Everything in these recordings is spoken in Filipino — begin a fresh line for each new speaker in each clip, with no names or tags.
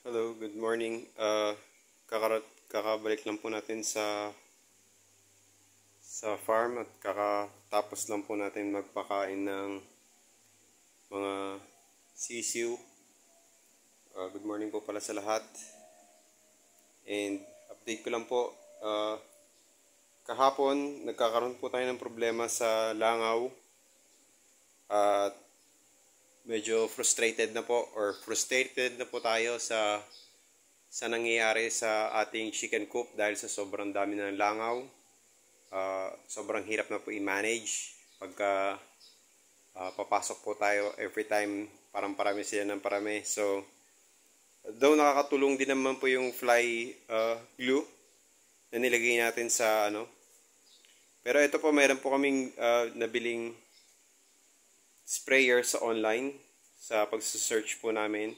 Hello, good morning. Kakabalik lang po natin sa farm at kakatapos lang po natin magpakain ng mga sisiw. Good morning po pala sa lahat. And update ko lang po, kahapon nagkakaroon po tayo ng problema sa langaw at medyo frustrated na po tayo sa nangyayari sa ating chicken coop dahil sa sobrang dami ng langaw. Sobrang hirap na po i-manage pagka papasok po tayo every time, parang parami sila ng parami. So though nakakatulong din naman po yung fly glue na nilagay natin sa pero ito po, mayroon po kaming nabiling sprayer sa online sa pagsa-search po namin.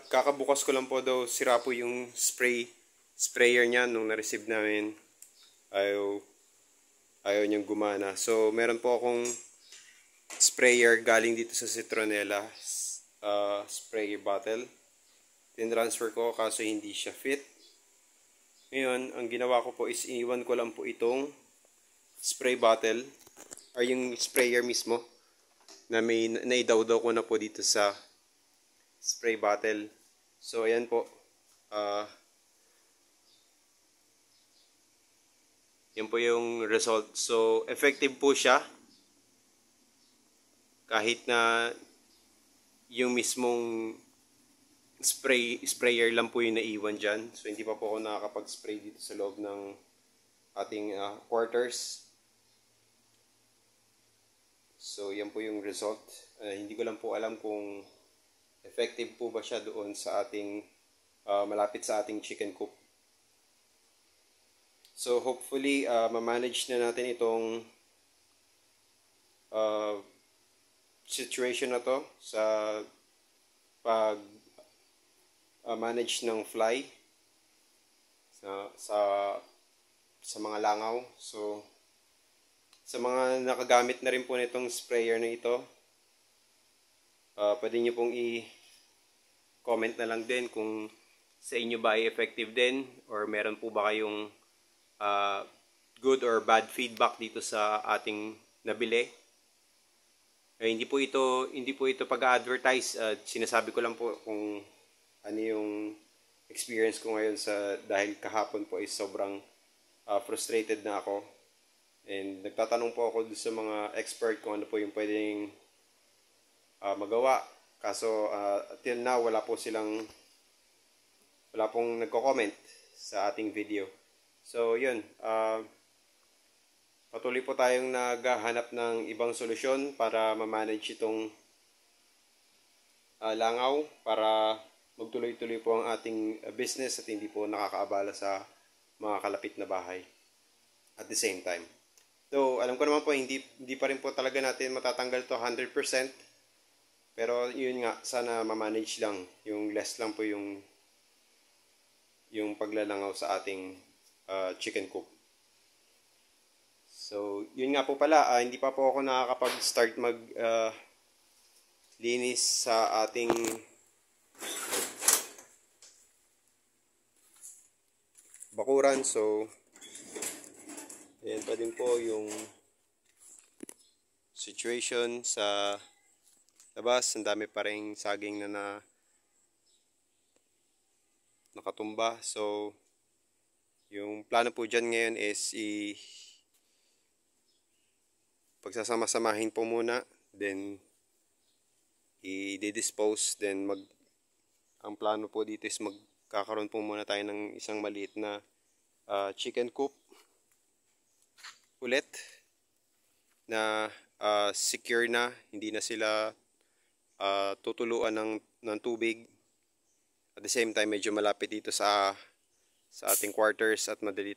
Kakabukas ko lang po daw, sira po yung sprayer niya nung na-receive namin. Ayaw niyang gumana. So meron po akong sprayer galing dito sa Citronella, sprayer bottle. Tinransfer ko kaso hindi siya fit. Ngayon, ang ginawa ko po is iniwan ko lang po itong spray bottle or yung sprayer mismo na may naidawdaw ko na po dito sa spray bottle. So ayan po, yan po yung result. So effective po siya kahit na yung mismong sprayer lang po yung naiwan dyan. So hindi pa po ako nakakapag-spray dito sa loob ng ating quarters. So yan po yung result. Hindi ko lang po alam kung effective po ba siya doon sa ating malapit sa ating chicken coop. So hopefully ma-manage na natin itong situation na to sa pag manage ng fly sa mga langaw. So sa mga nakagamit na rin po nitong sprayer na ito, pwede nyo pong i-comment na lang din kung sa inyo ba ay effective din or meron po ba kayong good or bad feedback dito sa ating nabili. Hindi po ito pag-advertise. Sinasabi ko lang po kung ano yung experience ko ngayon dahil kahapon po ay sobrang frustrated na ako. And nagtatanong po ako sa mga expert kung ano po yung pwedeng magawa. Kaso till now wala pong nagko-comment sa ating video. So yun, patuloy po tayong naghahanap ng ibang solusyon para ma-manage itong langaw para magtuloy-tuloy po ang ating business at hindi po nakakaabala sa mga kalapit na bahay at the same time. So, alam ko naman po, hindi pa rin po talaga natin matatanggal to 100%. Pero yun nga, sana ma-manage lang. Yung less lang po yung paglalangaw sa ating chicken coop. So, yun nga po pala, hindi pa po ako nakakapag-start linis sa ating bakuran. So, ayan pa din po yung situation sa labas. Ang dami pa rin saging na nakatumba. So, yung plano po dyan ngayon is pagsasama-samahin po muna. Then, i-dispose. Then, ang plano po dito is magkakaroon po muna tayo ng isang maliit na chicken coop ulit na secure na, hindi na sila tutuluan ng tubig. At the same time, medyo malapit dito sa ating quarters at madali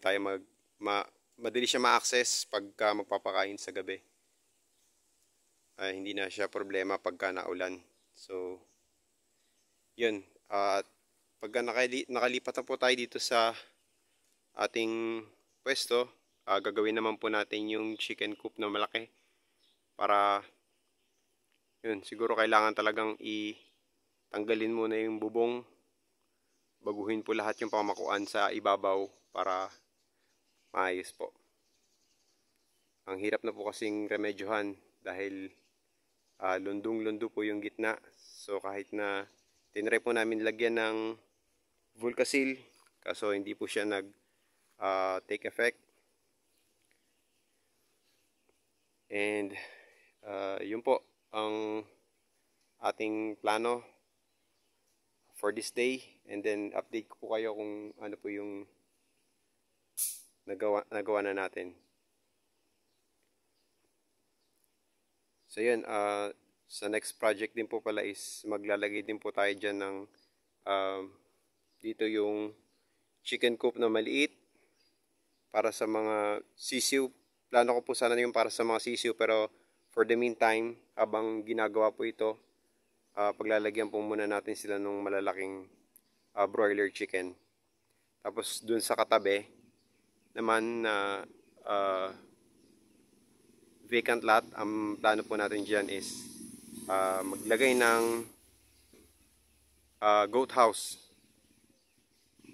siya ma-access pagka magpapakain sa gabi. Hindi na siya problema pagka naulan. So yun, pagka nakalipat na po tayo dito sa ating pwesto, gagawin naman po natin yung chicken coop na malaki para yun, siguro kailangan talagang tanggalin muna yung bubong, baguhin po lahat yung pamakuan sa ibabaw para maayos po. Ang hirap na po kasing remedyohan dahil lundong-lundo po yung gitna. So kahit na tinry po namin lagyan ng Vulcasil, kaso hindi po siya nag take effect. And yun po ang ating plano for this day. And then update ko po kayo kung ano po yung nagawa na natin. So yun, sa next project din po pala is maglalagay din po tayo dyan ng dito yung chicken coop na maliit para sa mga sisiw. Plano ko po sana yung para sa mga sisiw, pero for the meantime, habang ginagawa po ito, paglalagyan po muna natin sila ng malalaking broiler chicken. Tapos dun sa katabi naman na vacant lot, ang plano po natin dyan is maglagay ng goat house.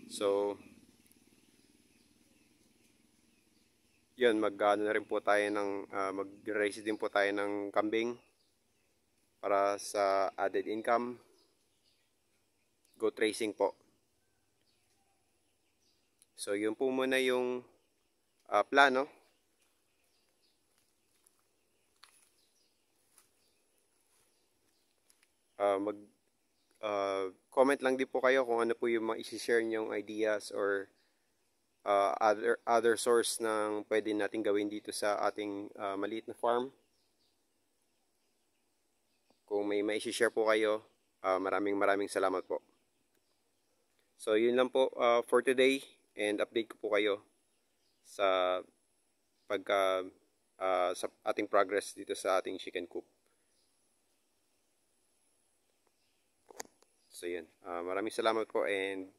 So yun, mag-ano na rin po tayo ng mag-raise din po tayo ng kambing para sa added income. Goat racing po. So yun po muna yung plano. Comment lang din po kayo kung ano po yung mga isi-share nyong ideas or other source ng pwede natin gawin dito sa ating maliit na farm. Kung may isi-share po kayo, maraming salamat po. So yun lang po for today, and update ko po kayo sa sa ating progress dito sa ating chicken coop. So yun, maraming salamat po, and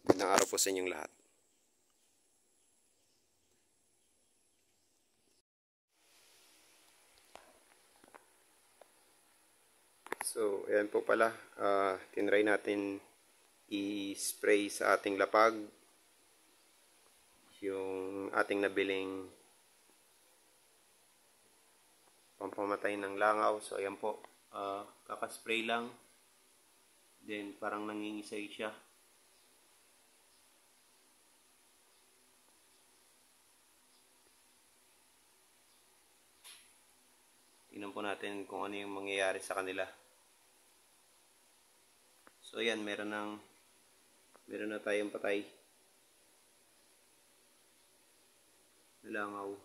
magandang araw po sa inyong lahat. So ayan po pala, tinry natin i-spray sa ating lapag yung ating nabiling pampamatay ng langaw. So ayan po, kakaspray lang, then parang nangingisay siya. Tingnan po natin kung ano yung mangyayari sa kanila. So ayan, meron na tayong patay na langaw.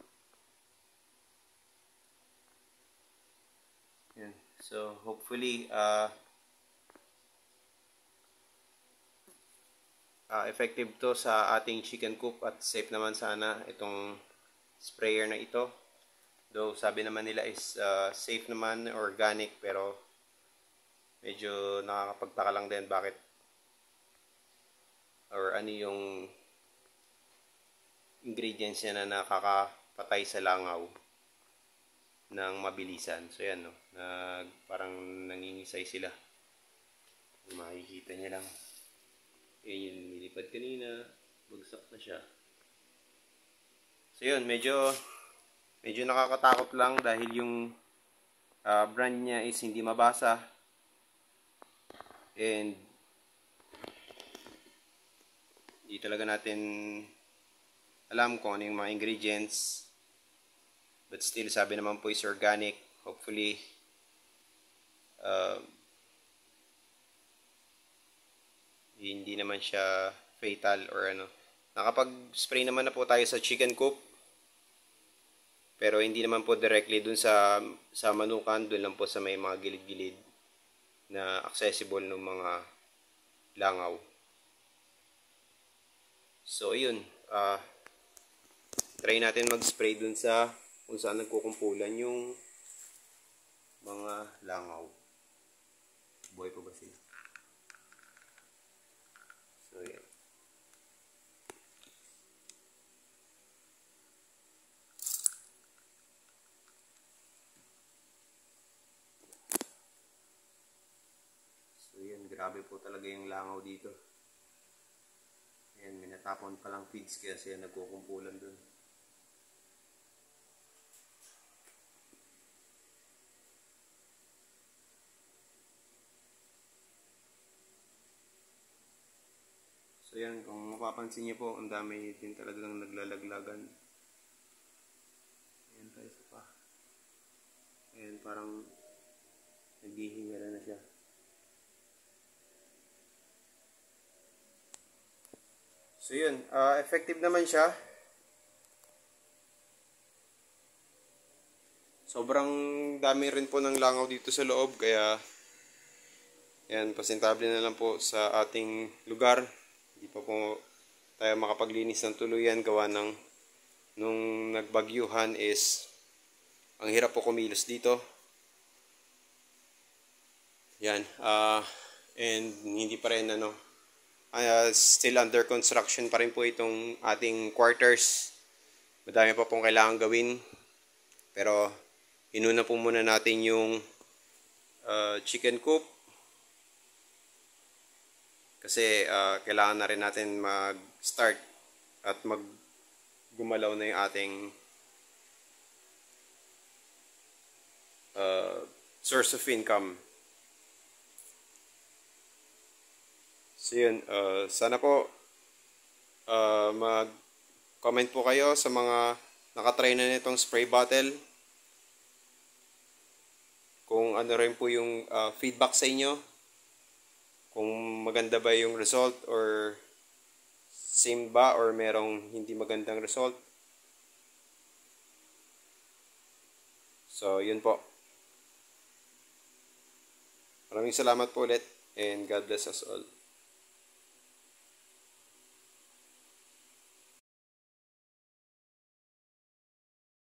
Ayan. So hopefully effective to sa ating chicken coop, at safe naman sana itong sprayer na ito. Though sabi naman nila is safe naman, organic, pero medyo nakakapagtaka lang din bakit or ano yung ingredients niya na nakakapatay sa langaw ng mabilisan. So yan, no, parang nangingisay sila. Makikita niya lang. Yan yung nilipad kanina, bagsak na siya. So yun, medyo nakakatakot lang dahil yung brand niya is hindi mabasa, and hindi talaga natin alam kung ano yung mga ingredients, but still sabi naman po is organic. Hopefully hindi naman siya fatal or ano. Nakapag-spray naman na po tayo sa chicken coop, pero hindi naman po directly dun sa manukan, dun lang po sa may mga gilid-gilid na accessible ng mga langaw. So yun, try natin mag-spray dun sa kung saan nagkukumpulan yung mga langaw. Buhay pa ba sila? So yan. grabe po talaga yung langaw dito. Ayan, may natapon palang feeds kaya siya nagkukumpulan dun. So yan, kung mapapansin niyo po, ang dami din talagang naglalaglagan. Ayan tayo sa pa. Ayan, parang naghihinga na siya. So yun, effective naman siya. Sobrang dami rin po ng langaw dito sa loob, kaya yan, pasentable na lang po sa ating lugar. Hindi pa po tayo makapaglinis ng tuluyan gawa ng nung nagbagyuhan is ang hirap po kumilos dito. Yan, and hindi pa rin still under construction pa rin po itong ating quarters. Madami pa pong kailangan gawin. Pero inuna po muna natin yung chicken coop. Kasi kailangan na rin natin mag-start at gumalaw na yung ating source of income. So yun, sana po mag-comment po kayo sa mga nakatry na nitong spray bottle. Kung ano rin po yung feedback sa inyo. Kung maganda ba yung result or same ba or merong hindi magandang result. So yun po. Maraming salamat po ulit and God bless us all.